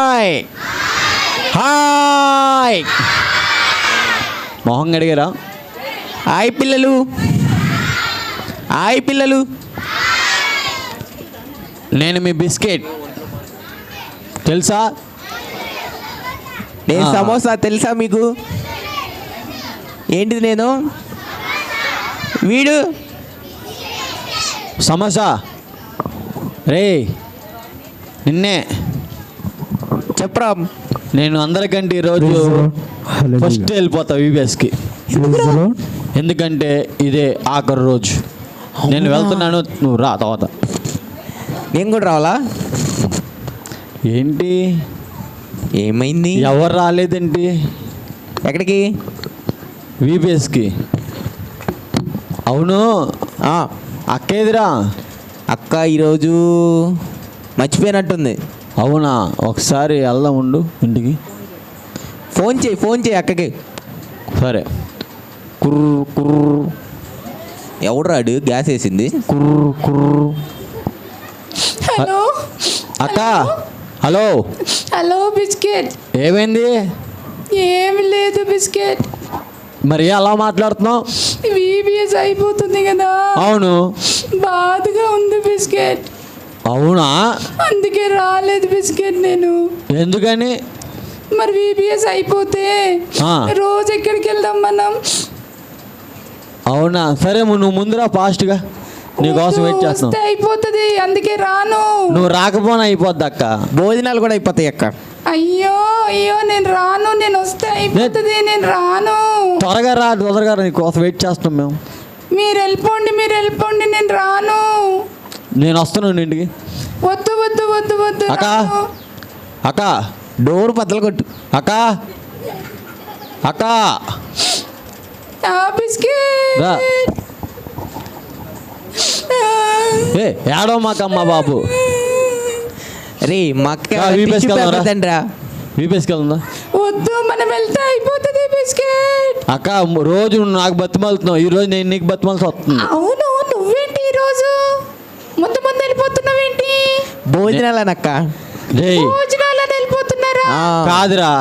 Hi hi మొహం అడిగారా? Hi పిల్లలు, హాయ్ పిల్లలు. నేను మీ బిస్కెట్ తెలుసా? నేను సమోసా తెలుసా మీకు? ఏంటిది నేను? వీడు సమోసా. రే నిన్నే చెప్పరా. నేను అందరికంటే ఈరోజు ఫస్ట్ వెళ్ళిపోతా యూబీఎస్కి. ఎందుకంటే ఇదే ఆఖరి రోజు. నేను వెళ్తున్నాను, నువ్వు రా తర్వాత. నేను కూడా రావాలా? ఏంటి ఏమైంది? ఎవరు రాలేదేంటి? ఎక్కడికి? యూబీఎస్కి. అవును అక్క ఎదురా? అక్క ఈరోజు మర్చిపోయినట్టుంది. అవునా? ఒకసారి వెళ్దాం ఉండు ఇంటికి. ఫోన్ చేయి అక్కకి. సరే. కుర్రు కుర్రు. ఎవడు రాడు? గ్యాస్ వేసింది. కుర్రు కుర్రు. హలో అక్క. Hello hello biscuit. ఏమైంది? ఏమి లేదు బిస్కెట్. మరి అలా మాట్లాడుతున్నావు? VBS అయిపోతుంది కదా. అవును. బాధగా ఉంది బిస్కెట్. అవునా? అందుకే రాలేదు బిస్కెట్ నేను. ఎందుకని? మరి VBS అయిపోతే రోజు ఎక్కడికి వెళ్దాం మనం? అవునా? సరే నువ్వు ముందురా ఫాస్ట్గా, నీకోసం వెయిట్ చేస్తాను. అయిపోతుంది అందుకే రాను. నువ్వు రాకపోయినా అయిపోద్ది అక్క. భోజనాలు కూడా అయిపోతాయి అక్క. అయ్యో అయ్యో నేను రాను. నేను వస్తే అయిపోతుంది, నేను రాను. త్వరగా రా, తొందరగా రా, నీకోసం వెయిట్ చేస్తాం మేము. మీరు వెళ్ళిపోండి, నేను రాను. నేను వస్తున్నాను ఇంటికి. వద్దు వద్దు వద్దు వద్దు. అక్క అక్క డోర్ బద్దలు కొట్టు. అక్క అక్క బిస్కెట్. రా. ఏడో మాకమ్మ బాబు. రే మా అక్క వీపీఎస్కి రా. వెళ్దా? వద్దు, మనం వెళ్తే అయిపోతుంది బిస్కెట్. అక్క రోజు నాకు బతిమాలుతున్నావు, ఈ రోజు నేను నీకు బతిమాల్సి వస్తుంది. అవును, నువ్వేంటి ఈరోజు ముందు వెళ్ళిపోతున్నావేంటి? భోజనాలనక్క. భోజనాలని వెళ్ళిపోతున్నారా? కాదురా,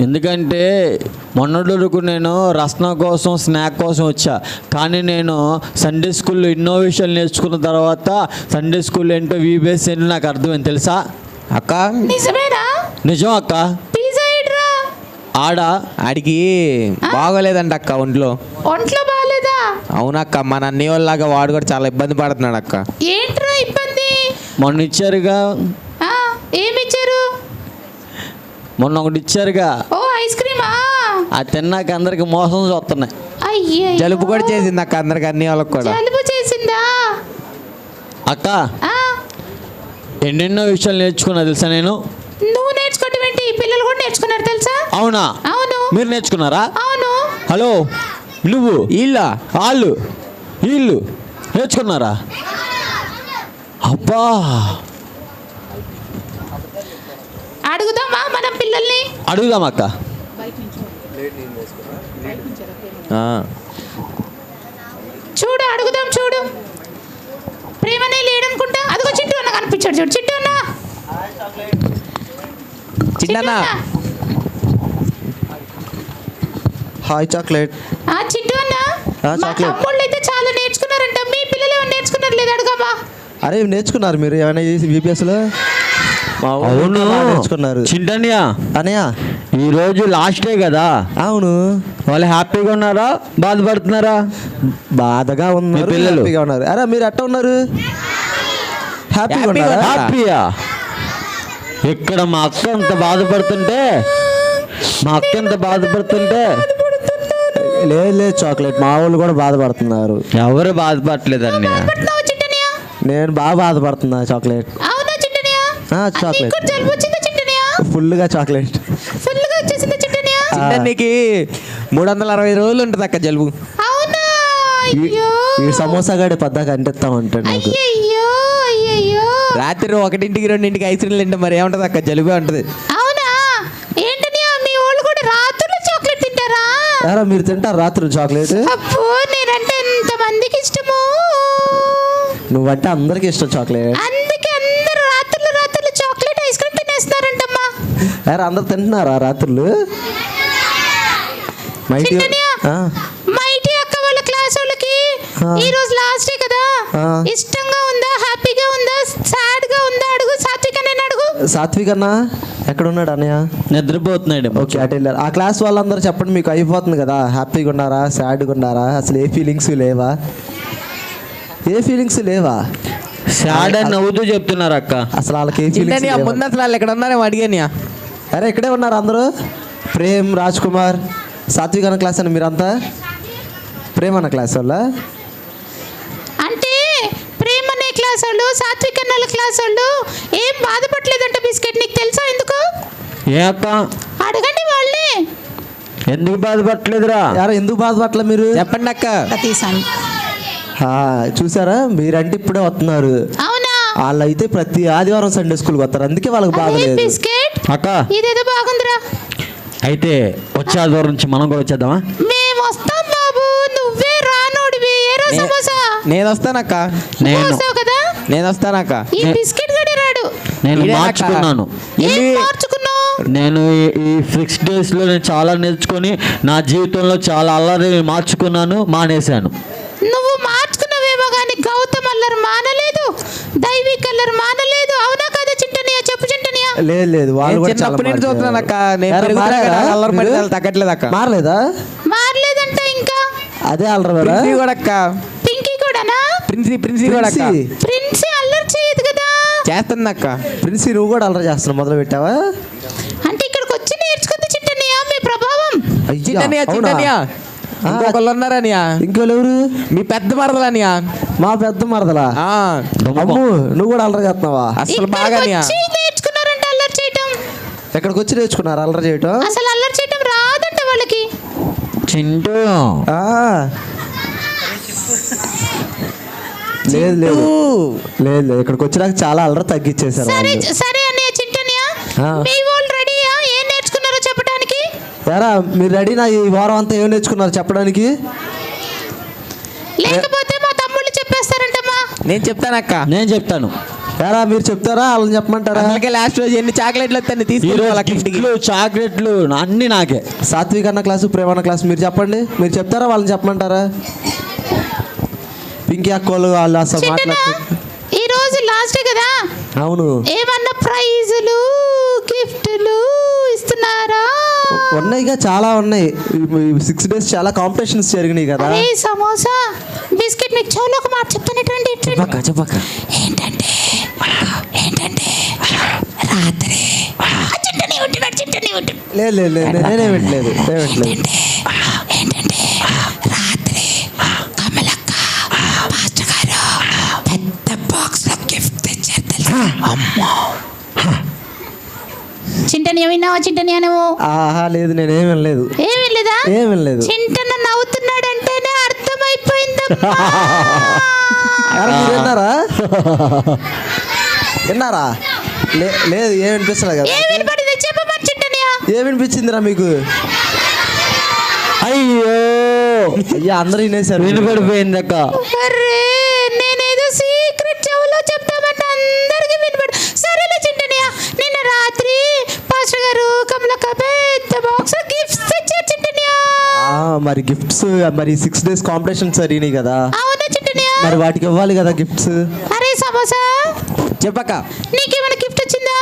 ఎందుకంటే మొన్నటి వరకు నేను రసన కోసం స్నాక్ కోసం వచ్చా. కానీ నేను సండే స్కూల్లో ఇన్నోవేషన్ నేర్చుకున్న తర్వాత సండే స్కూల్ ఏంటో VBS ఏంటో నాకు అర్థమైంది తెలుసా అక్క? నిజమేనా? నిజం అక్క. ఆడికి బాగోలేదండి అక్క, ఒంట్లో బాగలేదా? అవునక్క, మన అన్నయ్య వాళ్ళలాగా వాడు కూడా చాలా ఇబ్బంది పడుతున్నాడు అక్క. ఏంట్రా ఇబ్బంది? మొన్న ఇచ్చారుగా. ఏమిచ్చారు? మొన్న ఒకటి ఇచ్చారుగా. ఓ ఐస్ క్రీమా? అది తిన్నాక అందరికి మోసం చూస్తున్నాయి. అయ్యే, జలుబు కూడా చేసింది అక్క అందరికి, అన్నయ్య వాళ్ళకి కూడా జలుబు చేసిందా? అక్క ఎన్నెన్నో విషయాలు నేర్చుకున్నా తెలుసా నేను. నువ్వు నేర్చుకోవటం ఏంటి? పిల్లలు కూడా నేర్చుకున్నారు తెలుసా? అవునా? అవును. మీరు నేర్చుకున్నారా? అవును. హలో, నువ్వు వాళ్ళు వీళ్ళు నేర్చుకున్నారా? అబ్బా, అడుగుదామా మనం పిల్లల్ని? అడుగుదాం అక్క. చూడు, అడుగుదాం. చూడు, ప్రేమనే లేడనుకుంటా. అదిగో చిట్టు అన్న కనిపించాడు. చూడు చిట్టు అన్న. చిన్న హాయ్ చాక్లెట్. చిట్టు అన్న, చాక్లెట్. తమ్ముళ్ళు అయితే చాలా నేర్చుకున్నారంట. మీ పిల్లలు ఏమైనా నేర్చుకున్నారు లేదా? అడుగామా? అరే నేర్చుకున్నారు మీరు ఏమైనా VBSలో? అవును నేర్చుకున్నారు. చింటన్యా అనయ్య ఈరోజు లాస్ట్ డే కదా. అవును. వాళ్ళు హ్యాపీగా ఉన్నారా బాధపడుతున్నారా? బాధగా ఉన్నారు, పిల్లలు హ్యాపీగా ఉన్నారు. అరే మీరు ఎట్లా ఉన్నారు? హ్యాపీగా ఉన్నారా? హ్యాపీయా? ఇక్కడ మా అక్క ఎంత బాధపడుతుంటే లేదు చాక్లెట్, మా వాళ్ళు కూడా బాధపడుతున్నారు. ఎవరు బాధపడలేదండి. నేను బాగా బాధపడుతున్నా చాక్లెట్. చాక్లెట్ ఫుల్గా చాక్లెట్ చిన్నకి 360 రోజులు ఉంటుంది అక్క జలుబు. ఈ సమోసా గాడి పద్దాక అంటిస్తామంటాడు నాకు. రాత్రి 1ంటికి 2ంటికి ఐస్ క్రీమ్ తింటే మరి ఏముంటది అక్క? జలుబే ఉంటది. ఎలా మీరు తింటారు రాత్రి చాక్లెట్? నేనంటే ఎంతమందికి ఇష్టమో. నువ్వంటే అందరికి ఇష్టం చాక్లెట్. అందుకే అందరూ రాత్రులు చాక్లెట్ ఐస్ క్రీమ్ తినేస్తారు. అరే అందరు తింటున్నారా రాత్రులు? మైటీ చిట్టనియా, మైటీ అక్క వాళ్ళ క్లాస్ వాళ్ళకి ఈ రోజు లాస్ట్ డే కదా, ఇష్టంగా ఉందా, హ్యాపీగా ఉందా, సాడ్ గా ఉందా అడుగు. సాత్విక్ అనే అడుగు. సాత్విక్ అన్న ఎక్కడ ఉన్నాడు అన్నయ్య? నిద్రపోతున్నాడు. ఓకే, అటు వెళ్ళారు. ఆ క్లాస్ వాళ్ళందరూ చెప్పండి, మీకు అయిపోతుంది కదా, హ్యాపీగా ఉన్నారా, సాడ్గా ఉన్నారా, అసలు ఏ ఫీలింగ్స్ లేవా? ఏ ఫీలింగ్స్ లేవా? సాడ్ అని నవ్వుతూ చెప్తున్నారు అక్క. అసలు వాళ్ళకి ఏ చిట్టనియా ఫీలింగ్స్ ముందు అసలు వాళ్ళు ఎక్కడ ఉన్నారేమో అడిగానియా. అరే ఇక్కడే ఉన్నారు అందరూ. ప్రేమ్, రాజ్ కుమార్, సాత్విక్ అన్న క్లాస్ అని మీరంతా ప్రేమ్ అన్న క్లాస్ వాళ్ళ? అంటే ప్రేమ్ అనే క్లాస్ వాళ్ళు, సాత్విక్ అన్న క్లాస్ వాళ్ళు ఏం బాధపడలేదంట బిస్కెట్. నీకు తెలుసా ఎందుకు? ఏ అక్క? అడగండి వాళ్ళే. ఎందుకు బాధపడలేదురా? యారా ఎందుకు బాధపట్ల మీరు? చెప్పండి అక్క. తీసాను. చూసారా, మీరంటే ఇప్పుడే వస్తున్నారు. అవునా? వాళ్ళు అయితే ప్రతి ఆదివారం సండే స్కూల్కి వస్తారు, అందుకే వాళ్ళకి బాధ అదే లేదు. బిస్కెట్ అక్క ఇదేదో బాగుందిరా. అయితే వచ్చే ఆదివారం నుంచి మనం కూడా వచ్చేద్దామా? మేము వస్తాం బాబు, నువ్వే రానోడివి. ఏరా సమోసా? నేను వస్తానక్క. నేను వస్తావు కదా. నేను వస్తానక్క. ఈ బిస్కెట్ గడి రాడు. నేను ఇదేనక్క. మార్చుకున్నాను. ఏం మార్చుకున్నావు? నేను ఈ 6 డేస్లో నేను చాలా నేర్చుకొని నా జీవితంలో చాలా అల్లరి మార్చుకున్నాను, మానేశాను. నువ్వు మార్చుకున్నావేమో కానీ గౌతమ్ అల్లరి మానలేదు, దైవీ కల్లర్ మానలేదు. అవునా కదా చింటనియా? చెప్పు చింటనియా. లేదు లేదు, వాళ్ళు కూడా చాలా చిన్నప్పటి నుంచి చూస్తున్నాను అక్క. నేను యారా, పెరుగుతున్నా మారారా? కదా, అల్లరి మీరు? పడితే తగ్గట్లేదు అక్క. మారలేదా? మారలేదంట ఇంకా. అదే అల్లరా? ప్రిన్సీ కూడా అక్క. పింకీ కూడానా? ప్రిన్సీ కూడా అక్క. ప్రిన్స్ అల్లరి చేయదు కదా. చేస్తుంది అక్క. ప్రిన్సీ నువ్వు కూడా అల్లరి చేస్తున్నావు, మొదలు పెట్టావా? అంటే ఇక్కడికి వచ్చి నేర్చుకుంది చింటనియా మీ ప్రభావం. చిట్టనియా, చిట్టనియా. ఇంకొకళ్ళు ఉన్నారనియా. ఇంకోళ్ళు? మీ పెద్ద మరదలనియా. మా పెద్ద మరదలా? అమ్ము, నువ్వు కూడా అల్లరి చేస్తున్నావా? అసలు ఇక్కడికి బాగానియా. వచ్చి నేర్చుకున్నారంట అల్లరి చేయటం. ఎక్కడికి వచ్చి నేర్చుకున్నారు అల్లరి చేయటం? అసలు అల్లరి చేయటం రాదంట వాళ్ళకి. చింటూ ఆ. లేదు లేదు లేదు లేదు, ఇక్కడికి వచ్చినాక చాలా అల్లరి తగ్గించేశారు సరే వాళ్ళు. సరే అన్నయ్య చింటనియా, మీ వాళ్ళు రెడీయా? ఏం నేర్చుకున్నారో చెప్పడానికి? యారా మీరు రెడీనా? ఈ వారం అంతా ఏం నేర్చుకున్నారు చెప్పడానికి? లేకపోతే మా తమ్ముళ్ళు చెప్పేస్తారంటమ్మా. నేను చెప్తానక్క. నేను చెప్తాను. యారా మీరు చెప్తారా, వాళ్ళని చెప్పమంటారా? అందుకే లాస్ట్ రోజు ఎన్ని చాక్లెట్లు వస్తాయి ఈరోజు తీసుకుని గిఫ్ట్లు, చాక్లెట్లు అన్నీ నాకే. సాత్విక్ అన్న క్లాసు, ప్రేమ అన్న క్లాసు మీరు చెప్పండి. మీరు చెప్తారా, వాళ్ళని చెప్పమంటారా? పింకీ అక్కోళ్ళు వాళ్ళు అసలు చింటనా, మాట్లాడుతూ. ఈ రోజు లాస్ట్ కదా, అవును, ఏమన్నా ప్రైజులు గిఫ్టులు ఇస్తున్నారా? ఉన్నాయిగా, చాలా ఉన్నాయి. 6 days చాలా కాంపిటీషన్స్ జరిగినాయి కదా. అరే సమోసా బిస్కెట్, మీకు చెవులో ఒక మాట చెప్తానేటువంటి చెప్పక్క. ఏంటంటే రాత్రి చింటని ఉంటున్నాడు, చింటని ఉంటున్నాడు. లేదు లేదు లేదు, నేనే పెట్టలేదు. ఏంటంటే రాత్రి కమలక్క పాస్టర్ గారు పెద్ద బాక్స్ లో గిఫ్ట్ తెచ్చారు తెలుసా? చింటని విన్నావా? చింటని నువ్వు? ఆహా లేదు, నేనేం వినలేదు. ఏమి లేదా? ఏం వినలేదు. చింటన నవ్వుతున్నాడంటేనే అర్థమైపోయిందమ్మా. మీరు విన్నారా? విన్నారా? లేదు, ఏం వినిపిస్తలేదు కదా. ఏం వినపడింది చెప్పమని చింటనియా. ఏం వినిపించిందిరా మీకు? అయ్యో అయ్యా అందరూ వినేశారు. వినపడిపోయింది అక్క. అరే నేనేదో సీక్రెట్ చెవులో చెప్తామంటే అందరికి వినపడు. సరేలే చింటనియా, నిన్న రాత్రి పాస్టర్ గారు కమలక్క పెద్ద బాక్స్ గిఫ్ట్స్ తెచ్చారు చింటనియా. మరి గిఫ్ట్స్, మరి 6 days కాంపిటీషన్స్ జరిగినాయి కదా, అవునా చింటనియా? మరి వాటికి ఇవ్వాలి కదా గిఫ్ట్స్. అరే సమోసా, చెప్పక్క. నీకేమైనా గిఫ్ట్ వచ్చిందా?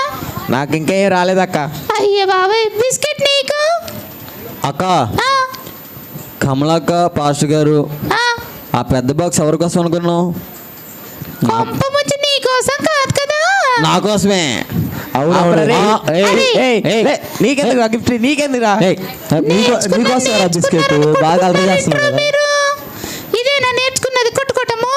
నాకు ఇంకా ఏం రాలేదక్క. అయ్యే బాబాయ్, బిస్కెట్ నీకు. అక్క, ఆ, కమలక్క, పాస్టర్ గారు, ఆ, ఆ పెద్ద బాక్స్ ఎవరి కోసం అనుకున్నావు? కొంప ముచ్చి నీ కోసం కాదు కదా. నా కోసమే. అప్పుడు అరే, అరే. నీకెందుకు గిఫ్ట్? నీకెందుకురా? నీకోసరా బిస్కెట్? బాగా అల్లరి చేస్తున్నారు కదా. మీరు ఇదేనా నేర్చుకున్నది కొట్టుకోవటము?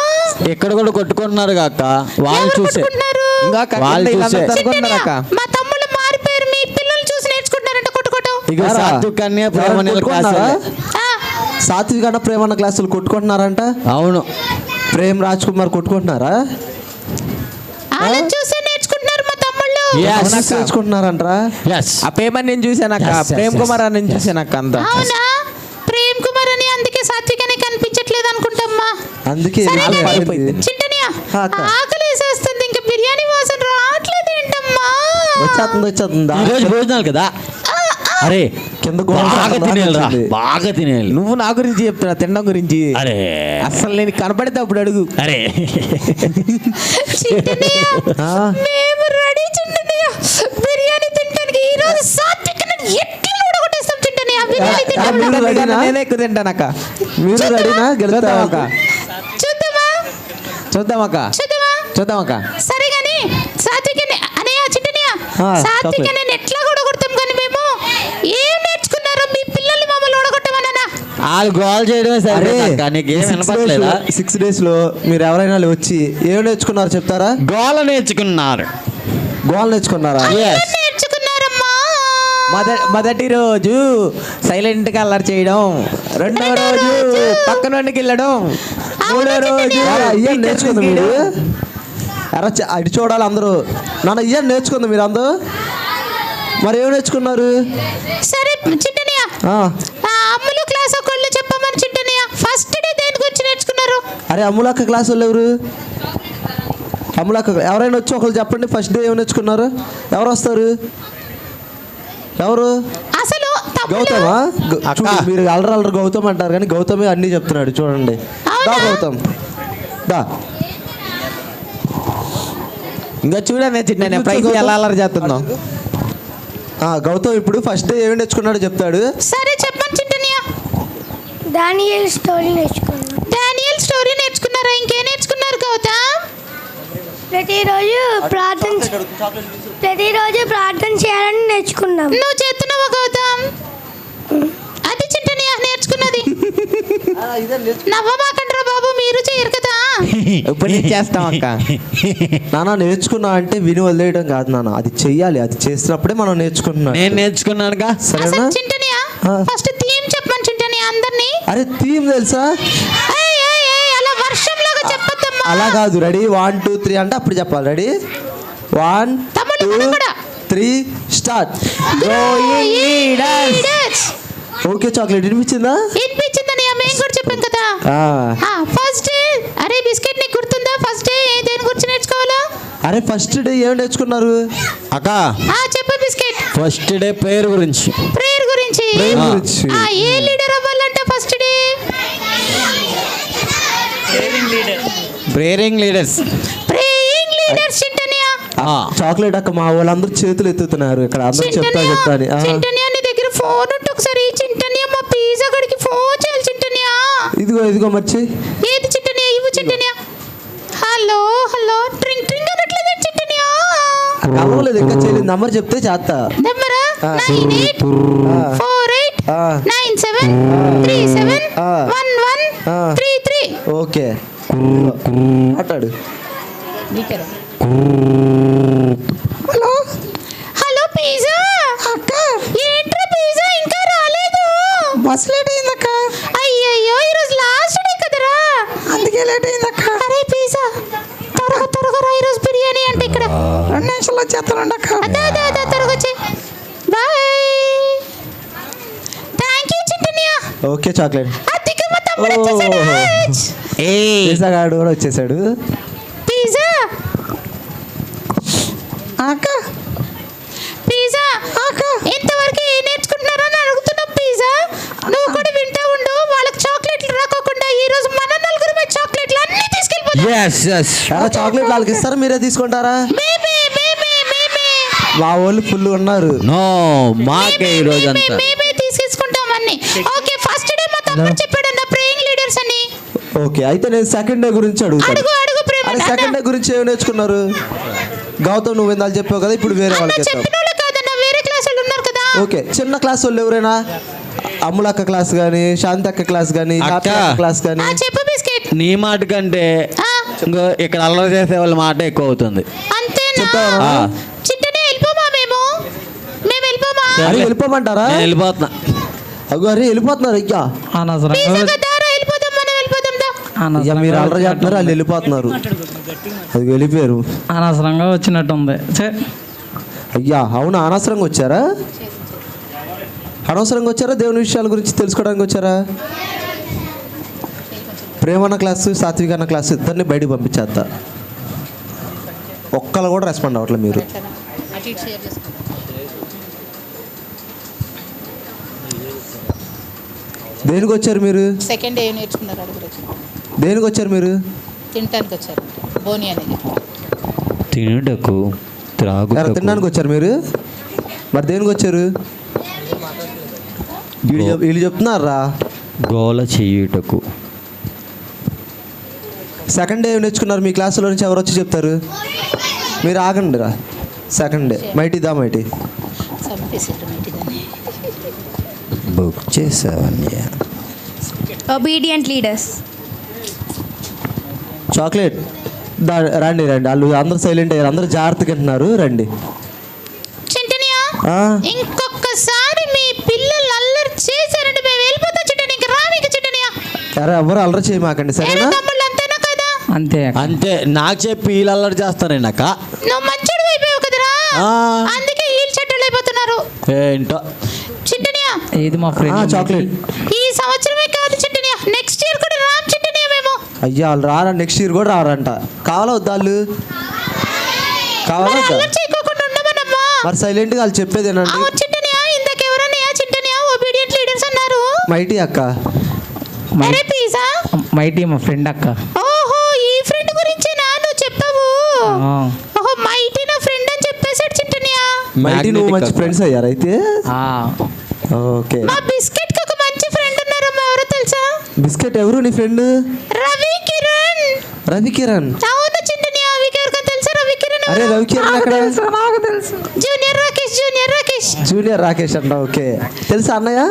ఇక్కడ కూడా కొట్టుకుంటున్నారు అక్క. వాళ్ళు ఎవరు చూసే కొట్టుకుంటున్నారు? ఇంకా అక్క, వాళ్ళు కింద చూసే. వీళ్ళందరూ అనుకుంటున్నారక్క. మా తమ్ముళ్ళు మారిపోయారు, మీ పిల్లలు చూసి నేర్చుకుంటున్నారంట కొట్టుకోవటం. ఇక యారా? సాత్విక్ అన్నయ్య, ప్రేమ అన్నయ్య కొట్టుకుంటున్నారా? క్లాసులే. ఆ, సాత్విక్ అన్న ప్రేమ అన్న క్లాసులు కొట్టుకుంటున్నారంట. అవును. ప్రేమ్, రాజ్ కుమార్ కొట్టుకుంటున్నారా? వాళ్ళని చూసే నేర్చుకుంటున్నారు మా తమ్ముళ్ళు. Yes. నేర్చుకుంటున్నారంటరా? ఎస్. ఆ పేమెంట్ నేను చూసానక్క. Yes, yes, Prem yes. Kumar అని చూసానక్క అంతా. అవునా? ప్రేమ్ కుమార్ అని అందుకే సాత్విక్ అని కనిపించట్లేదు అనుకుంటమ్మా. అందుకే సరే, నాకు పడిపోయింది. పడింది. చింటనియా, అక్క. ఆకలి వేసేస్తుంది, ఇంకా బిర్యానీ వాసన రావట్లేదు ఏంటమ్మా? వచ్చేస్తుందా ఈరోజు భోజనాలు కదా. అరే కింద గోడ బాగా తినేయాలిరా, వచ్చింది. బాగా తినేయాలి. నువ్వు నా గురించి చెప్తున్నా, తినడం గురించి. అరే అసలు నేను కనపడితే అప్పుడు అడుగు. అరే చింటనయ్య, ఆ, మేము రెడీ చింటనయ్య బిర్యానీ తినడానికి. ఈ రోజు సాత్విక్ ఎట్లా ఊడగొట్టేస్తాం చింటనయ్య బిర్యానీ తినడానికి. మీరు రెడీనా? నేనే ఎక్కువ తింటానక్క. మీరు రెడీనా చూద్దామక్క, చూద్దామా చూద్దామక్క, చూద్దామా చూద్దామక్క. సరే గాని సాత్విక్ అనయ్య చింటనయ్య, ఆ, సాత్విక్ chocolate. నేను ఎట్లా ఊడగొడతాం కానీ మేము ఏం నేర్చుకున్నారో మీ పిల్లల్ని మమ్మల్ని ఊడగొట్టమన్నా. వాళ్ళు గోల్ చేయడమే అరే సరే. నీకేం వినపట్లేదా? 6 days లో మీరు ఎవరైనా వచ్చి ఏం నేర్చుకున్నారు చెప్తారా? గోల నేర్చుకున్నారు. గోల్ నేర్చుకున్నారా? Yes. నేర్చుకున్నారమ్మా. మొదటి రోజు సైలెంట్ గా అల్లరి చేయడం, రెండో రోజు పక్కన వాడికి వెళ్ళడం, మూడో రోజు ఇయ్యం నేర్చుకుంది మీరు. ఎరా అటు చూడాలి అందరూ. నాన్న ఇయ్యం నేర్చుకుంది మీరు అందరూ. మరి ఏం నేర్చుకున్నారు? సరే చింటనయ్య, ఆ, అమ్ములు క్లాస్ ఒకళ్ళు చెప్పమని చింటనయ్య. ఫస్ట్ డే దేని గురించి నేర్చుకున్నారు? అరే అమ్ములక్క క్లాస్ వాళ్ళు ఎవరు? అమ్ములక్క ఎవరైనా వచ్చి ఒకళ్ళు చెప్పండి. ఫస్ట్ డే ఏం నేర్చుకున్నారు? ఎవరు వస్తారు? ఎవరు? అసలు తమ్ముళ్ళు- గౌతమా? అక్క. చూడు, మీరు అల్లరి గౌతమ్ అంటారు కానీ గౌతమే అన్నీ చెప్తున్నాడు చూడండి. దా అవునా? గౌతమ్ దా. ఇంకా చూడండి చిన్న ప్రైజ్ ఎలా అల్లరి చేస్తున్నావు. గౌతమ్ ఇప్పుడు ఫస్ట్ డే ఏమి నేర్చుకున్నాడో చెప్తాడు. సరే చెప్పండి చింటనయ్య. డానియల్ స్టోరీ నేర్చుకున్నాం. డానియల్ స్టోరీ నేర్చుకున్నారా? ఇంకేం నేర్చుకున్నారు గౌతమ్? ప్రతిరోజు ప్రార్థన చేయాలని నేర్చుకున్నాం. నువ్వు చేస్తున్నావా గౌతమ్? అది చింటనయ్య నేర్చుకున్నది. నవ్వమాకండ్రా బాబు, మీరు చేయరు కదా. ఇప్పుడు నేను చేస్తాం అక్క. నాన్న నేర్చుకున్నా అంటే విని వదిలేయడం కాదు నాన్న, అది చెయ్యాలి. అది చేసినప్పుడే మనం నేర్చుకుంటున్నాం. నేను నేర్చుకున్నానుగా. సరేనా? అసలు చింటనయ్య ఆ. ఫస్ట్ థీమ్ చెప్పమని చింటనయ్య అందరినీ. అరే థీమ్ తెలుసా? ఏయ్, ఏయ్, ఏయ్, అలా వర్షంలాగా చెప్పొద్దమ్మా. అలా కాదు. రెడీ 1 2 3 అంటే అప్పుడు చెప్పాలి. రెడీ 1 తమ్ముళ్ళు 2 మనం కూడా. 3 స్టార్ట్. Leaders. ఓకే చాక్లెట్ వినిపించిందా? వినిపించిందనయ్య, మేము కూడా చెప్పాం కదా. ఫస్ట్ డే అరే బిస్కెట్ నీకు గుర్తుందా? ఫస్ట్ డే దేని గురించి నేర్చుకోవాలా? అరే ఫస్ట్ డే ఏం నేర్చుకున్నారు? అక్క చెప్పు బిస్కెట్. ఫస్ట్ డే పేరు గురించి. ప్రేయర్ గురించి. Prayer గురించి. ఏ లీడర్ అవ్వాలంటే first day? Praying leaders. Praying leaders Chintanayya. Chocolate అక్క మా వాళ్ళందరూ చేతులు ఎత్తుతున్నారు ఇక్కడ. అందరూ చెప్తా అని. చింటనయ్య నీ దగ్గర ఫోన్ ఉంటే ఒకసారి చింటనయ్య మా పిజ్జా గడికి ఫోన్ చేయాలి చింటనయ్య. ఇదిగో మర్చి. ఏది చింటనయ్య? ఇవ్వు చింటనయ్య. హలో హలో ట్రింగ్ ట్రింగ్ అనట్లేదు చింటనయ్య. కలవలేదు ఇంకా చేయలేదు. నంబర్ చెప్తే చేస్తా. నెంబరా 984897371133. ఓకే మాట్లాడు. హలో పిజ్జా అక్క. ఏంట్రా పిజ్జా ఇంకా రాలేదు? బస్ లేట్ అయిందక్క, అయ్యయ్యో ఈరోజు లాస్ట్ డే కదరా, అందుకే లేట్ అయిందక్క. అరే పిజ్జా త్వరగా త్వరగా రా, ఈరోజు బిర్యానీ అంటే ఇక్కడ 2 నిమిషాల్లో చేస్తానండక్క. అదే అదే అదే త్వరగా వచ్చి bye. Thank you Chintanayya. Okay chocolate. అతికి మా తమ్ముడు వచ్చేసాడు. పిజ్జా గాడు కూడా వచ్చేసాడు. పిజ్జా అక్క పిజ్జా ఇంతవరకు ఏం నేర్చుకుంటున్నారో అని అడుగుతున్నా. పిజ్జా నువ్వు కూడా వింటా ఉండు. వాళ్ళకి చాక్లెట్లు రాకోకుండా ఈ రోజు మన నలుగురమే చాక్లెట్లు అన్ని తీసుకెళ్ళిపోతాం. చాక్లెట్ వాళ్ళకి ఇస్తారా మీరే తీసుకుంటారా? మేమే మేమే మేమే మా వాళ్ళు ఫుల్ ఉన్నారు. నో మాకే ఈ రోజు అంతా. మేమే తీసుకుంటాం అన్ని. ఓకే ఫస్ట్ డే మా తమ్ముడు చెప్పాడు నా ప్రేయింగ్ లీడర్స్ అని. ఓకే అయితే నేను సెకండ్ డే గురించి అడుగుతాను. అడుగు అడుగు ప్రేమ. అరే సెకండ్ డే గురించి ఏం నేర్చుకున్నారు? గౌతమ్ నువ్వు ఇందాక చెప్పావు కదా, ఇప్పుడు వేరే వాళ్ళకి ఇస్తాం. చెప్పిన వాళ్ళు కాదన్న, వేరే క్లాస్ వాళ్ళు ఉన్నారు కదా. ఓకే చిన్న క్లాస్ వాళ్ళు ఎవరైనా? అమ్ములక్క క్లాస్ కానీ, శాంతక్క క్లాస్ కానీ, అక్క. క్లాస్ కానీ. చెప్పు బిస్కెట్. నీ మాట కంటే ఇంకో ఇక్కడ అల్లరి చేసే వాళ్ళ మాట ఎక్కువ అవుతుంది. అంతేనా? చెప్తావా? చిట్టనే వెళ్ళిపోమా మేము వెళ్ళిపోమా? అరే వెళ్ళిపోమంటారా? నేను వెళ్ళిపోతున్నా. అగో అరే వెళ్ళిపోతున్నారు అయ్యా. పిజ్జా దారా వెళ్ళిపోదాం, మనం వెళ్ళిపోదాం దా. అయ్యా మీరు అల్లరి చేస్తున్నారు, వాళ్ళు వెళ్ళిపోతున్నారు. అది వెళ్ళిపోయారు. అనవసరంగా వచ్చినట్టుంది. అయ్యా అవునా? అనవసరంగా వచ్చారా? అనవసరంగా వచ్చారా? దేవుని విషయాల గురించి తెలుసుకోవడానికి వచ్చారా? ప్రేమన్న క్లాసు, సాత్వికన్న క్లాసు ఇద్దరిని బయటకు పంపించేస్తా. ఒక్కళ్ళు కూడా రెస్పాండ్ అవ్వట్లేదు మీరు. దేనికి వచ్చారు మీరు? సెకండ్ ఏం నేర్చుకున్నారు అడుగురు వచ్చిన దేనికి వచ్చారు మీరు? తినటానికి వచ్చారు బోని అనేది తినుటకు ఎవరు తినడానికి వచ్చారు మీరు? మరి దేనికి వచ్చారు? వీళ్ళు చెప్తున్నారా? గోల చేయుటకు. సెకండ్ డే నేర్చుకున్నారు మీ క్లాసులో నుంచి ఎవరు వచ్చి చెప్తారు? మీరు ఆగండి రా. సెకండ్ డే మైటీ దా మైటీ చంపేసారు మంచిదని బుక్ చేసావన్నీ. Obedient leaders. చాక్లెట్ రండి రండి. వాళ్ళు అందరూ సైలెంట్ అయ్యారు, అందరూ జాగ్రత్తగా వింటున్నారు. రండి. చింటనియా ఆ, ఇంకొకసారి మీ పిల్లలు అల్లరి చేశారంటే మేము వెళ్ళిపోతాం చింటని ఇంక రా మీకు చింటనియా సరే ఎవరు అల్లరి చేయమాకండి, సరేనా? తమ్ముళ్ళు అంతేనా కదా అంతే అంతే. నాకు చెప్పి వీళ్ళు అల్లరి చేస్తారేనాక. నువ్వు మంచోడు అయిపోయావు కదరా ఆ. అందుకే వీళ్ళు చెడ్డలు అయిపోతున్నారు ఏంటో. చింటనియా ఇది మా ఫ్రెండ్ చాక్లెట్. ఈ సంవత్సరమే కాదు చింటనియా నెక్స్ట్ ఇయర్ కూడా రామ్ చింటనియా మేము అయ్యా వాళ్ళు రారా, నెక్స్ట్ ఇయర్ కూడా రారంట. కావాలా వద్దా? వాళ్ళు కావాలా వద్దా? అల్లరి చేయకోకుండా ఉండమనమ్మా మరి సైలెంట్గా వాళ్ళు చెప్పేదేనండి. అవును చింటనియా ఇందాక ఎవరన్నయ్యా చింటనియా ఒబీడియంట్ లీడర్స్ అన్నారు. మైటీ అక్క. అరే పిజ్జా మైటీ మా ఫ్రెండ్ అక్క. ఓహో ఈ ఫ్రెండ్ గురించేనా నువ్వు చెప్పావు? ఆ. ఓహో మైటీ నా ఫ్రెండ్ అని చెప్పేశాడు చింటనియా. మైటీ నువ్వు మంచి ఫ్రెండ్స్ అయ్యారు అయితే. ఆ. ఓకే. మా బిస్కెట్ కి ఒక మంచి ఫ్రెండ్ ఉన్నారమ్మా ఎవరో తెలుసా? బిస్కెట్ ఎవరు నీ ఫ్రెండ్? రవి కిరణ్. రవి కిరణ్. అవును చింటనియా అవి ఎవరికైనా తెలుసా రవి కిరణ్? అరే రవి కిరణ్ అక్కడ నాకు తెలుసు. Junior Rakesh junior Rakesh junior Rakesh అంట. ఓకే తెలుసా అన్నయ్య?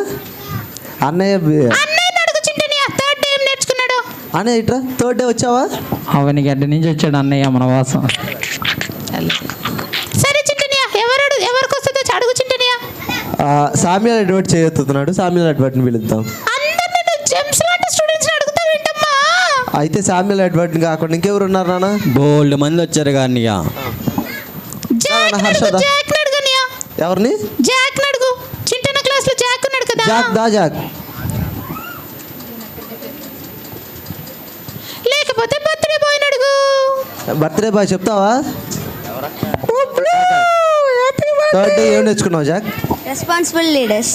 అన్నయ్య అన్నయ్య అడుగు చింటనియా థర్డ్ టైం నేర్చుకున్నాడు. అన్నయ్య ఇట్రా థర్డ్ డే వచ్చావా? అవని గడ్డ నుంచి వచ్చాడు అన్నయ్య మన వాసం. సరే చింటనియా ఎవరికి వస్తుందో అడుగు చింటనియా. సామ్యాల్ అడ్వర్ట్ చేయొత్తున్నాడు, సామ్యాల్ అడ్వర్ట్ని పిలుద్దాం. అందరినీ నువ్వు జెమ్స్ లాంటి స్టూడెంట్స్ అడుగుతావు ఏంటమ్మా? అయితే సామ్యాల్ అడ్వర్ట్ని కాకుండా ఇంకెవరు ఉన్నారు నాన్న? బోల్డ్ మంది వచ్చారు కానీ జాక్ హర్షద. నడుగు జాక్ నడుగునియా. ఎవరిని? జాక్ నడుగు చింటన క్లాస్ లో జాక్ ఉన్నాడు కదా. జాక్ దా జాక్. లేకపోతే బర్త్డే బాయ్ నడుగు. బర్త్డే బాయ్ చెప్తావా? థర్డ్ డే ఏం నేర్చుకున్నావు Jack? Responsible leaders.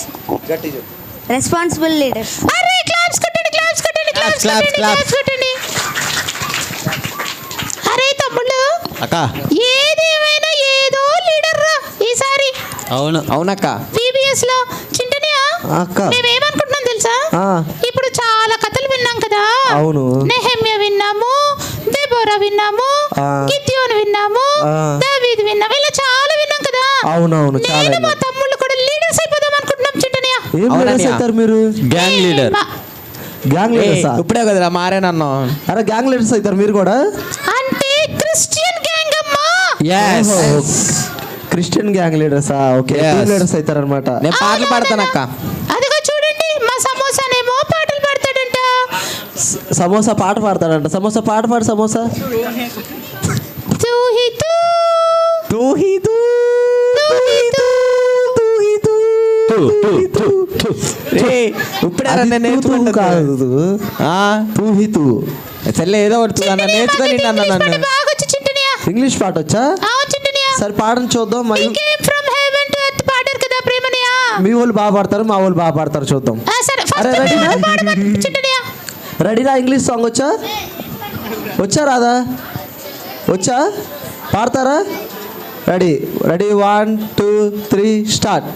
Responsible leaders. అరే క్లాప్స్ కొట్టండి క్లాప్స్ కొట్టండి క్లాప్స్ claps, కొట్టండి claps. క్లాప్స్ కొట్టండి. అరే తమ్ముళ్ళు అక్క. ఏది ఏమైనా ఏదో లీడర్ రా ఈసారి. అవును. అవునక్క. VBS లో చింటనియా అక్క. మేమేమనుకుంటున్నాం తెలుసా? ఆ. ఇప్పుడు చాలా కథలు విన్నాం కదా. అవును. నెహెమ్యా విన్నాము, దెబోరా విన్నాము, ఆ. గిద్యోను విన్నాము, ఆ. దావీదు విన్నాము, ఇలా చాలా విన్నాం కదా. అవునవును చాలా. నేను మా తమ్ముళ్ళు కూడా లీడర్స్ అయిపోదాం అనుకుంటున్నాం చింటనియా. ఏం అవునన్నయ్య. లీడర్స్ అవుతారు మీరు? Gang leader. మా- గ్యాంగ్ లీడర్సా? ఇప్పుడే కదరా మారేనన్నా. అరే గ్యాంగ్ లీడర్స్ అవుతారు మీరు కూడా? అంటే క్రిస్టియన్ గ్యాంగ్ అమ్మా. ఓహో. క్రిస్టియన్ గ్యాంగ్ లీడర్సా? Okay Yes. టీమ్ లీడర్స్ అవుతారనమాట. నేను పాటలు పాడతానక్క. అదిగో చూడండి మా సమోసానేమో పాటలు పాడతాడంట. సమోసా పాట పాడతాడంట. సమోసా పాట పాడు సమోసా. తూ హి తూ, తూ హీ తూ, తూ హి తూ. తూ హీ తూ, తూ హీ తూ. ఇప్పుడే అది నేను తూ తూ కాదు. తూ హీ తూ. చెల్లె ఏదో ఒకటి చింటనియా, నేర్చుకొని మాకైతే నన్ను ఇంగ్లీష్ నన్ను పాట బాగా వచ్చు చింటనియా. ఇంగ్లీష్ పాట వచ్చా? అవును చింటనియా. సరే పాడని చూద్దాం. We came from heaven to earth పాడారు కదా ప్రేమనియా. మీ వాళ్ళు బాగా పాడతారు, మా వాళ్ళు బాగా పాడతారు చూద్దాం. సరే అరే, ఫస్ట్ రెడీనా? పాడమని చింటనియా. రెడీనా? ఇంగ్లీష్ సాంగ్ వచ్చా? వచ్చా రాదా? వచ్చా? పాడతారా? Ready ready 1 2 3 start.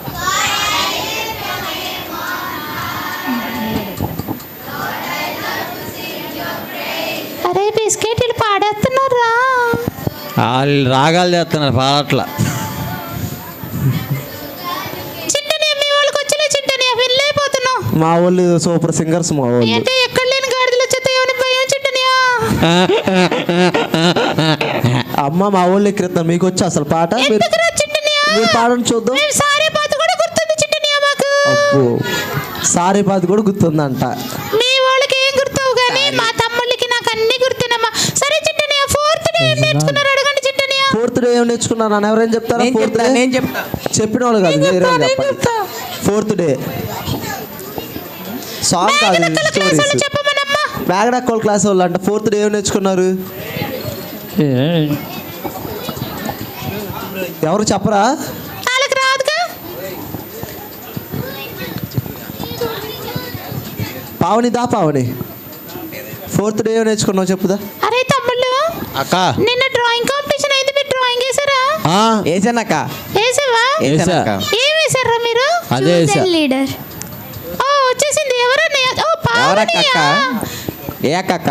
అరే బిస్కెట్ వీళ్ళు పాడేస్తున్నారా? వాళ్ళు రాగాలు చేస్తున్నారు పాడట్ల. చింటనియా మీ వాళ్ళకి వచ్చలే చింటనియా వెళ్ళైపోతున్నావు. మా వాళ్ళు సూపర్ సింగర్స్ మా వాళ్ళు. అంటే ఎక్కడ లేని గాడిదలు వచ్చేస్తాయో భయం చింటనియా. అమ్మ మా వాళ్ళు ఎక్కిరిస్తారు. మీకు వచ్చా అసలు పాట? మీరు ఎందుకురా చింటనియా? మీరు పాడని చూద్దాం. మేము సారే పాత కూడా గుర్తుంది చింటనియా మాకు. అబ్బో సారీ పాత కూడా గుర్తుందంట. మీ వాళ్ళకి ఏం గుర్తావు కానీ మా తమ్ముళ్ళకి నాకు అన్ని గుర్తునమ్మా. సరే చింటనియా ఫోర్త్ డే ఏం నేర్చుకున్నారు అడగండి చింటనియా. ఫోర్త్ డే ఏం నేర్చుకున్నారు అని ఎవరైనా చెప్తారా? నేను ఫోర్త్ చెప్తా డే నేను చెప్తా. చెప్పిన వాళ్ళు కాదు, వేరే వాళ్ళు చెప్పండి. ఫోర్త్ డే సాంగ్ కాదు, మేఘనక్కల క్లాస్ వాళ్ళు స్టోరీస్. చెప్పమనమ్మా. బ్యాగడక్కల క్లాస్ వాళ్ళు అంట. ఫోర్త్ డే ఏం నేర్చుకున్నారు? ఎవరు చెప్పరా? వాళ్ళకి రాదుగా. పావని దా పావని, 4th డే నేర్చుకున్నావు చెప్పుదా. అరే తమ్ముళ్ళు, అక్క నిన్న డ్రాయింగ్ కాంపిటీషన్ అయితే మీరు డ్రాయింగ్ వేసారా? వేసానక్క. వేసావా? వేసానక్క. ఏం వేసారా మీరు? అదే వేసా. లీడర్. ఓ వచ్చేసింది. ఎవరన్నయ్య? ఓ ఎవరక్క? పావని. ఏ అక్క?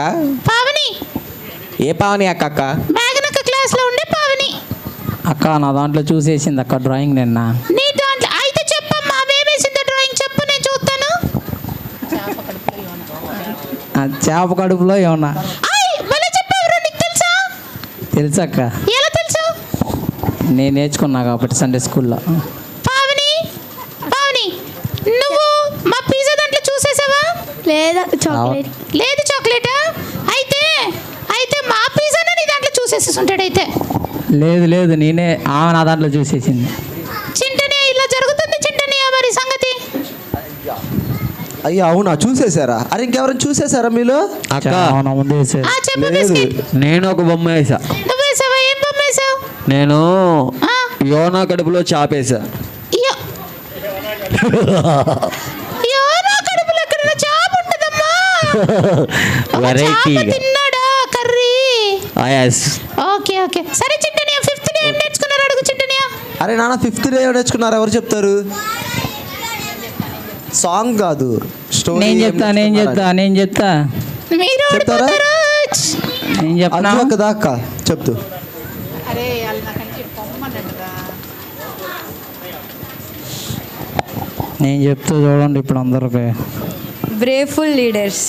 పావని, ఏ పావని అక్క? మేఘనక్క క్లాస్ లో ఉండే పావని. అక్క నా దాంట్లో చూసేసింది అక్క డ్రాయింగ్ నిన్న. నీ దాంట్లో అయితే చెప్పమ్మా, వేసిందో డ్రాయింగ్ చెప్పు, నేను చూస్తాను. ఆ చేప కడుపులో ఏమన్నా భలే చెప్పావురా, నీకు తెలుసా? తెలుసక్క, ఎలా తెలుసు? నేను నేర్చుకున్నా కాబట్టి సండే స్కూల్లో. పావని, పావని, నువ్వు మా పిజ్జా దాంట్లో చూసేసావా? లేదా చాక్లెట్. లేదు చాక్లెటా? అయితే అయితే మా పిజ్జానే నీ దాంట్లో చూసేసి ఉంటాడైతే. లేదు లేదు, నేనే ఆమె నా దాంట్లో చూసేసింది. చింటనే ఇలా జరుగుతుంది చింటనే మరి సంగతి. అయ్యో అవునా, చూసేశారా? అరే ఇంకెవరైనా చూసేశారా మీలో? అక్క అవునా, ముందు వేసే ఆ చెప్పు లేదు. బిస్కెట్. నేను ఒక బొమ్మ వేసా. నువ్వు వేసావా? ఏం బొమ్మ వేసావు? నేను ఆ, యోనా కడుపులో చాపేసా. అయ్యో. అయ్యో, నా కడుపులో ఎక్కడైనా చాప ఉంటుందమ్మా. ఒక వెరైటీ. చాప తిన్నాడా కర్రీ? ఎస్. ఓకే ఓకే, సరే చింటనియా, 5th డే ఏం నేర్చుకున్నారు అడుగు చింటనియా. అరే నాన్న 5th డే నేర్చుకున్నారు, ఎవరు చెప్తారు? సాంగ్ కాదు, స్టోరీ. నేను చెప్తా మీరు చెప్తారా? ఓడిపోతారు. నేను చెప్తా. అక్క దాకా చెప్తూ. నేను చెప్తూ చూడండి ఇప్పుడు అందరికి. బ్రేవ్ఫుల్ లీడర్స్.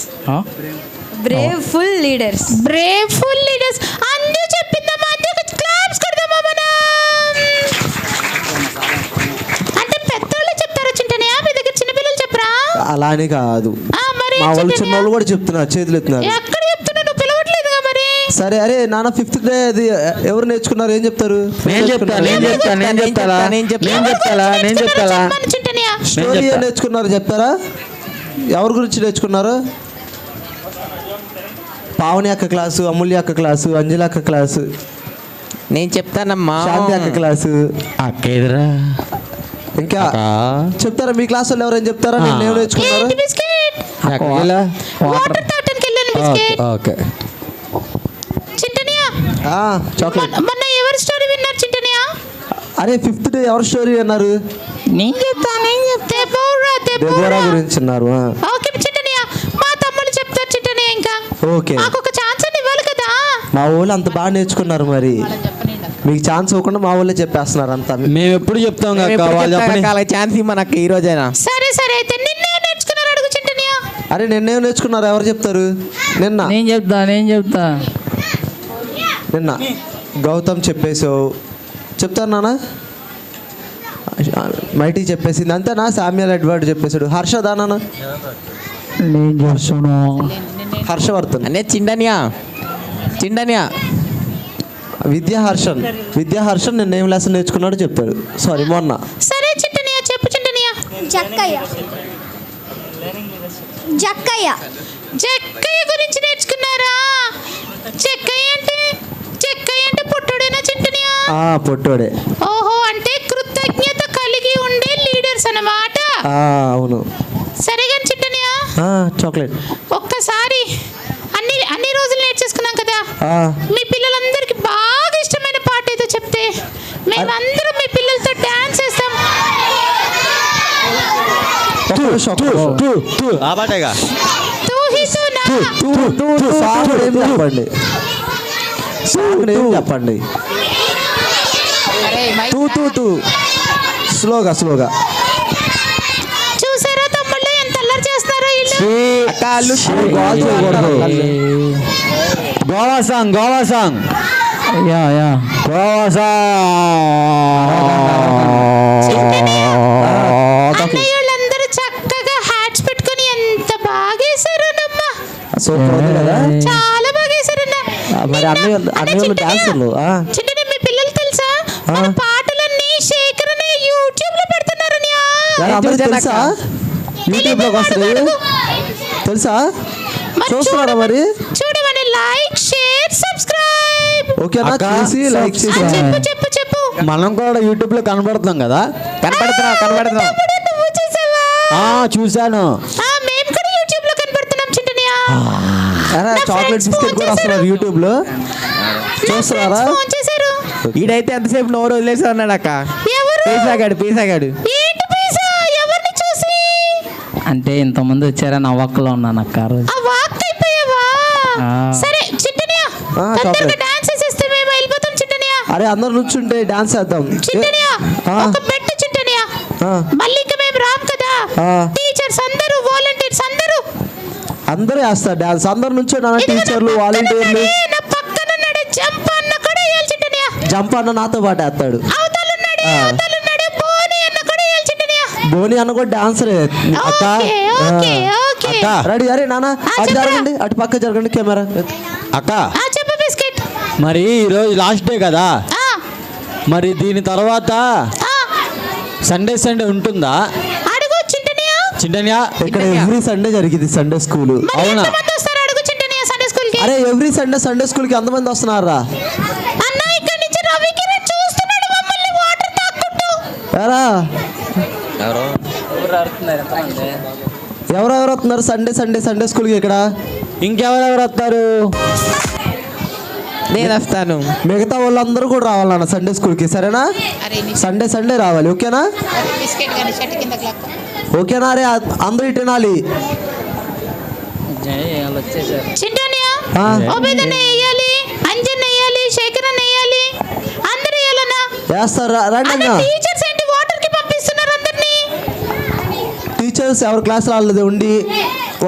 బ్రేవ్ఫుల్ లీడర్స్. బ్రేవ్ఫుల్ లీడర్స్. అందు చెప్పిందమ్మా, అందు క్లాప్స్ కొడదామా మనం? అంటే పెద్దోళ్ళు చెప్తారా చింటనియా? మీ దగ్గర చిన్నపిల్లలు చెప్పరా? అలానే కాదు, మరి మా వాళ్ళు చింటనియా? చిన్నోళ్ళు కూడా చెప్తున్నారు, చేతులు ఎత్తున్నారు. ఎక్కడ చెప్తున్నా? నువ్వు పిలవట్లేదుగా మరి. సరే అరే నాన్న 5th డే అది ఎవరు నేర్చుకున్నారు? ఏం చెప్తారు? చెప్పమని చింటనియా. స్టోరీ ఏం నేర్చుకున్నారు చెప్తారా? ఎవరి గురించి నేర్చుకున్నారు? పావని అక్క క్లాసు, అమూల్య అక్క క్లాసు, అంజలి అక్క క్లాసు, నేను చెప్తానమ్మా. శాంతి అక్క క్లాసు. అక్కేదిరా. ఇంకా చెప్తారా? మీ క్లాస్ వాళ్ళు ఎవరైనా చెప్తారా? నేను ఏం నేర్చుకున్నారు? ఏంటి బిస్కెట్? వాటర్ తాగడానికి వెళ్ళాను బిస్కెట్. ఓకే. చింటనియా, చాక్లెట్. మొన్న ఎవరి స్టోరీ విన్నారు చింటనియా? అరే 5th డే ఎవరి స్టోరీ అన్నారు? నేను చెప్తా. దెబోరా గురించి అన్నారు. ఓకే చింటనియా, మా తమ్ముళ్ళు చెప్తారు చింటనియా. ఇంకా ఓకే, మాకు ఒక ఛాన్స్ అని ఇవ్వాలి కదా. మా వాళ్ళు అంత బాగా నేర్చుకున్నారు, మరి మీకు ఛాన్స్ ఇవ్వకుండా మా వాళ్ళే చెప్పేస్తున్నారు అంతా. మేము ఎప్పుడు చెప్తాం కాక, వాళ్ళు చెప్పని. ఛాన్స్ ఇమ్మనక్క ఈ రోజైనా. సరే సరే, అయితే నిన్నే నేర్చుకున్నారు అడుగు చింటనియా. అరే నిన్నేం నేర్చుకున్నారు? ఎవరు చెప్తారు? నిన్న నేను చెప్తా. నిన్న గౌతమ్ చెప్పేసావు. చెప్తాను నాన్న. మైటీ చెప్పేసింది అంతేనా? సామ్యుయల్ ఎడ్వర్డ్ చెప్పేశాడు. హర్షదా నాన్న? నేను చేస్తాను. హర్షవర్ధన్. అనే చిండనియా. విద్యాహర్షన్ నిన్న ఏం లెసన్ నేర్చుకున్నాడో చెప్తాడు. సారీ మొన్న. సరే చింటనియా, చెప్పు చింటనియా. జక్కయ్య. చెక్కయ్య గురించి నేర్చుకున్నారా? చెక్కయ్య అంటే పుట్టుడేనా చింటనియా? పొట్టోడే. ఓహో, అంటే కృతజ్ఞత కలిగి ఉండే లీడర్స్ అన్నమాట. అవును. సరే కానీ చింటనియా, చాక్లెట్. ఒక్కసారి అన్ని రోజులు నేర్చేసుకున్నాం కదా, మీ పిల్లలందరికీ బాగా ఇష్టమైన పాట ఏదో చెప్తే మేమందరం మీ పిల్లలతో డాన్స్ చేస్తాం. ఆ పాటేగా. తూ హీ తూ నా. సాంగ్ ఏం చెప్పండి. స్లోగా చూసారా తమ్ముళ్ళు ఎంత అల్లరి చేస్తున్నారో వీళ్ళు? గోవా సాంగ్ యా గోవా అన్నయ్య వాళ్ళందరూ చక్కగా హ్యాట్స్ పెట్టుకొని ఎంత బాగా వేసారోనమ్మా. సూపర్ ఉంది కదా. చాలా బాగా వేసారన్న. మరి అన్ని డాన్సర్లు. చిన్న మీ పిల్లలు తెలుసా, మన పాటలన్నీ శేఖర్ అనే యూట్యూబ్ లో పెడుతున్నారని. తెలుసా? యూట్యూబ్ లోకి వస్తుంది తెలుసా? చూస్తున్నారా మరి? చూడమని లైక్ షేర్ సబ్స్క్రైబ్. ఓకేనా? చూసి లైక్ చేసి చెప్పు మనం కూడా యూట్యూబ్లో కనబడుతున్నాం కదా. కనబడుతున్నాం నువ్వు చూసావా? చూశాను. మేము కూడా యూట్యూబ్ లో కనబడుతున్నాం చింటనియా. అరే చాక్లెట్ బిస్కెట్ కూడా వస్తున్నారు యూట్యూబ్ లో, చూస్తున్నారా? ఫోన్ చేశారు. ఈడైతే ఎంతసేపు నోరు వదిలేసి ఉన్నాడు అక్క. ఎవరు? పీసాగాడు ఏంటి పిజ్జా? ఎవరిని చూసి? అంటే ఇంతమంది వచ్చారని అవ్వక్కలో ఉన్నాను అక్క ఆ రోజు. ఆ వాక్ అయిపోయావా? ఆ. సరే చింటనియా, చాక్లెట్. తొందరగా డాన్స్ చేసేస్తే మేము వెళ్ళిపోతాం చింటనియా. అరే అందరు నుంచుంటే డాన్స్ చేద్దాం. చింటనియా ఆ. ఒక పెట్టు చింటనియా. ఆ. మళ్ళీ ఇక మేము రాం కదా. ఆ. టీచర్స్ అందరూ, వాలంటీర్స్ అందరూ అందరూ వేస్తారు డాన్స్. అందరు నుంచో ఇదిగో నా టీచర్లు పక్కన వాలంటీర్లు. ఉన్నాడే, నా పక్కన ఉన్నాడే జంప్ అన్న కూడా వేయాలి చింటనియా. జంప్ అన్న నాతో పాటు వేస్తాడు. అవతలున్నాడే, ఆ. అవతలున్నాడే బోని అన్న కూడా వేయాలి చింటనియా. బోని అన్న కూడా డాన్సరే అక్క. Okay okay okay. అక్క. రెడీ. అరే నాన్న అటు చెప్పరా. జరగండి, అటు పక్క జరగండి కెమెరా. అక్క, చెప్పు బిస్కెట్. మరి ఈరోజు లాస్ట్ డే కదా, ఆ, మరి దీని తర్వాత ఆ, సండే ఉంటుందా అడుగు చింటనియా. చింటనియా? ఇక్కడ ఎవ్రీ సండే జరిగింది సండే స్కూల్. మరి అవునా? ఎంతమంది వస్తారు అడుగు చింటనియా సండే స్కూల్ కి? అరే ఎవ్రీ సండే స్కూల్ కి ఎంతమంది వస్తున్నారా? అన్న ఇక్కడ నుంచి రవి కిరణ్ చూస్తున్నాడు మమ్మల్ని వాటర్ తాక్కుంటూ. ఎరా ఎవరెవరు వస్తున్నారు సండే స్కూల్ కి ఇక్కడ? ఇంకెవరెవరు వస్తారు? నేను వస్తాను. మిగతా వాళ్ళందరూ కూడా రావాలన్న సండే స్కూల్ కి, సరేనా? సండే రావాలి, ఓకేనా? బిస్కెట్ గాని షర్ట్ కింద క్లాక్. ఓకేనా? అరే అందరూ ఇటు వినాలి. వాళ్ళు వచ్చేసారు. చింటనియా ఆ. ఓబేదన్న వేయాలి, అంజన్ వేయాలి, శేఖర్ అన్న వేయాలి, అందరూ వేయాలన్నా. వేస్తారు రండి అన్న అన్న. టీచర్స్ ఏంటి వాటర్ కి పంపిస్తున్నారు అందరినీ? టీచర్స్ ఎవరి క్లాస్ రాలేదు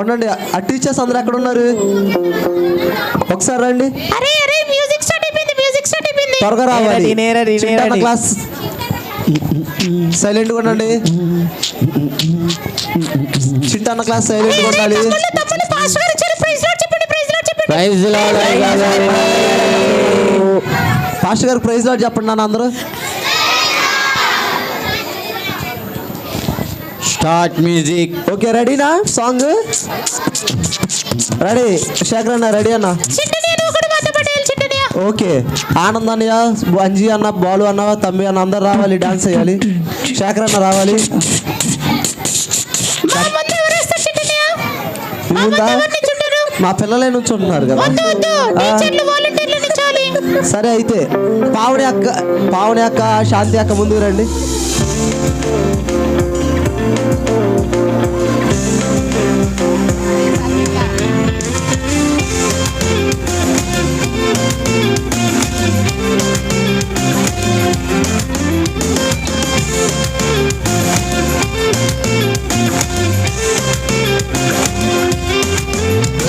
ఉండండి. ఆ టీచర్స్ అందరూ ఎక్కడ ఉన్నారు? ఒకసారి రండి, అరే అరే మ్యూజిక్ స్టార్ట్ అయిపోయింది, మ్యూజిక్ స్టార్ట్ అయిపోయింది. త్వరగా రావాలి. నేరడి. చిన్న క్లాస్ సైలెంట్ గా ఉండండి. చిట్టన్న క్లాస్ సైలెంట్ గా ఉండాలి. తమ్ముడు పాస్టర్ గారు వచ్చారు. ప్రైజ్ లార్డ్ చెప్పండి, ప్రైజ్ లార్డ్ చెప్పండి. Praise Lord. పాస్టర్ గారు ప్రైజ్ లార్డ్ చెప్పండి నాన్న అందరూ. Start music. ఓకే రెడీనా? Song ready? శేఖర్ అన్న రెడీ అన్న? చింటనియా నువ్వు కూడా మాతో పాటు వేయాలి చింటనియా. ఓకే. ఆనంద్ అన్నయ్య, అంజీ అన్న, బాలు అన్న, తమ్మి అన్న అందరు రావాలి, డాన్స్ చేయాలి. శేఖర్ అన్న రావాలి. మా ముందు ఎవరు వస్తారు చింటనియా? మా ఉందా? ముందు ఎవరు నిల్చుంటారు? మా పిల్లలే నుంచి ఉంటున్నారు కదా. వద్దు వద్దు, టీచర్లు వాలంటీర్లు నిల్చోవాలి. సరే అయితే పావని అక్క శాంతి అక్క ముందుకు రండి.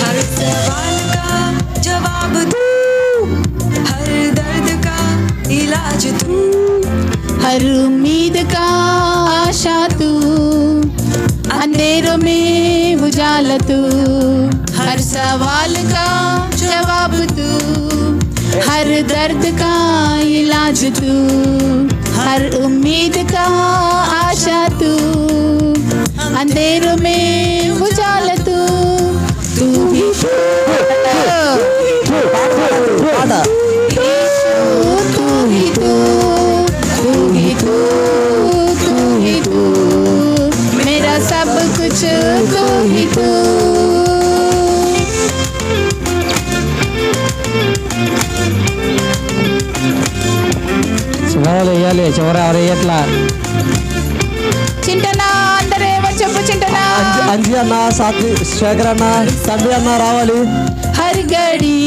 हर सवाल का जवाब तू, हर दर्द का इलाज तू, हर उम्मीद का आशा तू, अंधेरों में उजाला तू, हर सवाल का जवाब तू, हर दर्द का इलाज तू, हर उम्मीद का आशा तू, अंधेरों में उजाला तू, तू ही పాట तू ही तू, तू ही तू, तू ही तू, मेरा सब कुछ तू ही तू. చివరాలు వేయాలి. ఎవరు వేయట్లా? చింటనా అందరేమో చెప్పు చింటనా. అంజీ అన్న, సాత్వి, శేఖర్ అన్న, తమ్మి అన్న రావాలి. हर घड़ी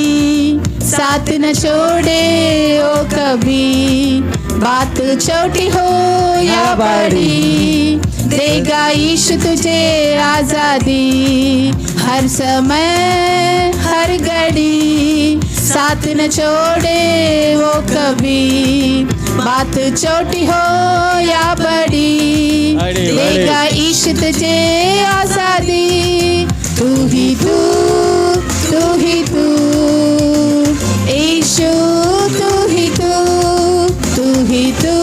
साथ न छोड़े ओ कभी, बात छोटी हो या बड़ी, देगा ईश्वर तुझे आजादी, हर समय हर घड़ी साथ न छोड़े वो कभी, बात छोटी हो या बड़ी, देगा ईश्वर तुझे आजादी, तू ही तू, तू ही तू, ईशु तू ही तू, तू ही तू,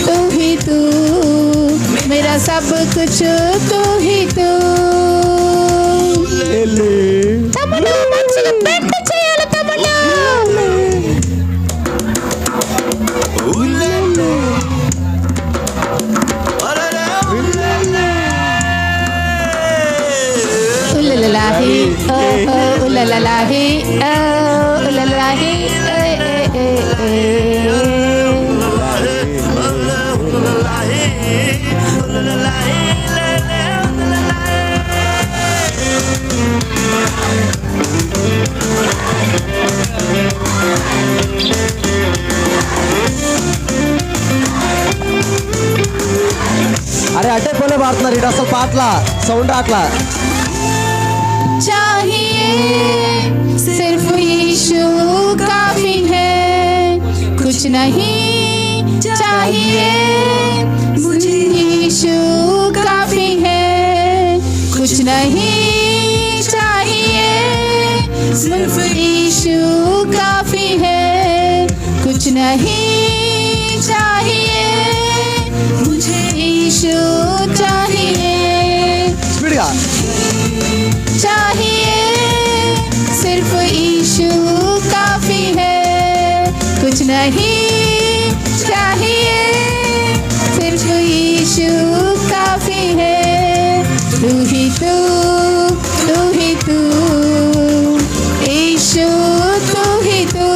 तू ही तू, मेरा सब कुछ तू ही तू. తమ్ముడు మంచిగా బెండ్ చేయాలి తమ్ముడు. ఉలలాహి ఉలలాహి అరే అట్టే పోలే పాడుతున్నారు ఇటు అసలు పాటల సౌండ్ అట్లా चाहिए सिर्फ यीशु काफी है कुछ नहीं चाहिए मुझे यीशु काफी है कुछ नहीं चाहिए सिर्फ यीशु काफी है कुछ नहीं चाहिए मुझे यीशु चाहिए స్పీడ్గా चाहिए सिर्फ यीशु काफी है कुछ नहीं चाहिए सिर्फ यीशु काफी है तू ही तू यीशु तू ही तू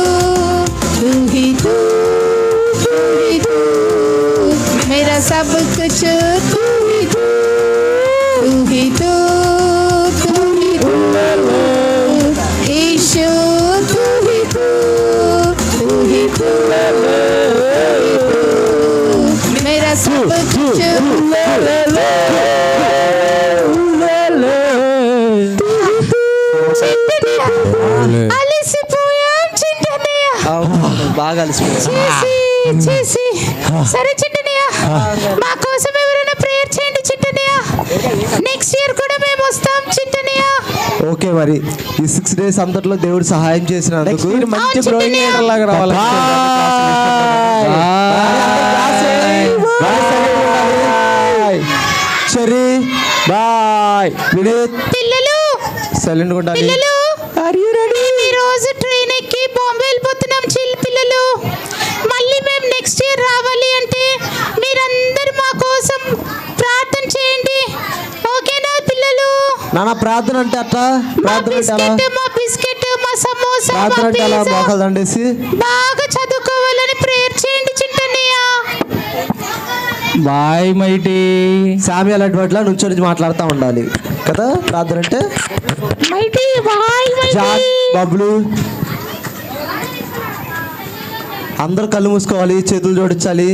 मेरा सब कुछ तू ही तू यीशु तू ही तू मेरा सब कुछ అలసిపోయాం చింటనయ్య బాగా అలసిపోయారు చేసి సరే చింటనయ్య మా కోసం ఎవరైనా ప్రేయర్ చేయండి చింటనయ్య నెక్స్ట్ ఇయర్ కూడా మేము వస్తాం చింటనయ్య ఓకే మరి ఈ 6 days అంతట్లో దేవుడు సహాయం చేసినందుకు మంచి గ్రోయింగ్ లీడర్ లాగా రావాలి సరే బాయ్ వినీత్ పిల్లలు సైలెంట్ ఉండాలి పిల్లలు మేము ఈ రోజు ట్రైన్ ఎక్కి బాంబే వెళ్ళిపోతున్నాం పిల్లలు మళ్ళీ మేము నెక్స్ట్ ఇయర్ రావాలి అంటే మీరందరూ మా కోసం ప్రార్థన చేయండి ఓకేనా పిల్లలు నాన్న ప్రార్థన అంటే అట్లా మా ప్రార్థన అంటే అలా బిస్కెట్ మా సమోసా మా ప్రార్థన అంటే అలా పిజ్జా మోకాలు దండేసి బాగా చదువుకోవాలని ప్రేయర్ చేయండి చింటనయ్య బాయ్ మైటీ సామి అలాంటి వాటిలో నుంచి మాట్లాడుతూ ఉండాలి కదా ప్రార్థన అంటే మైటీ బాయ్ జాన్ బబ్లు అందరు కళ్ళు మూసుకోవాలి చేతులు జోడించాలి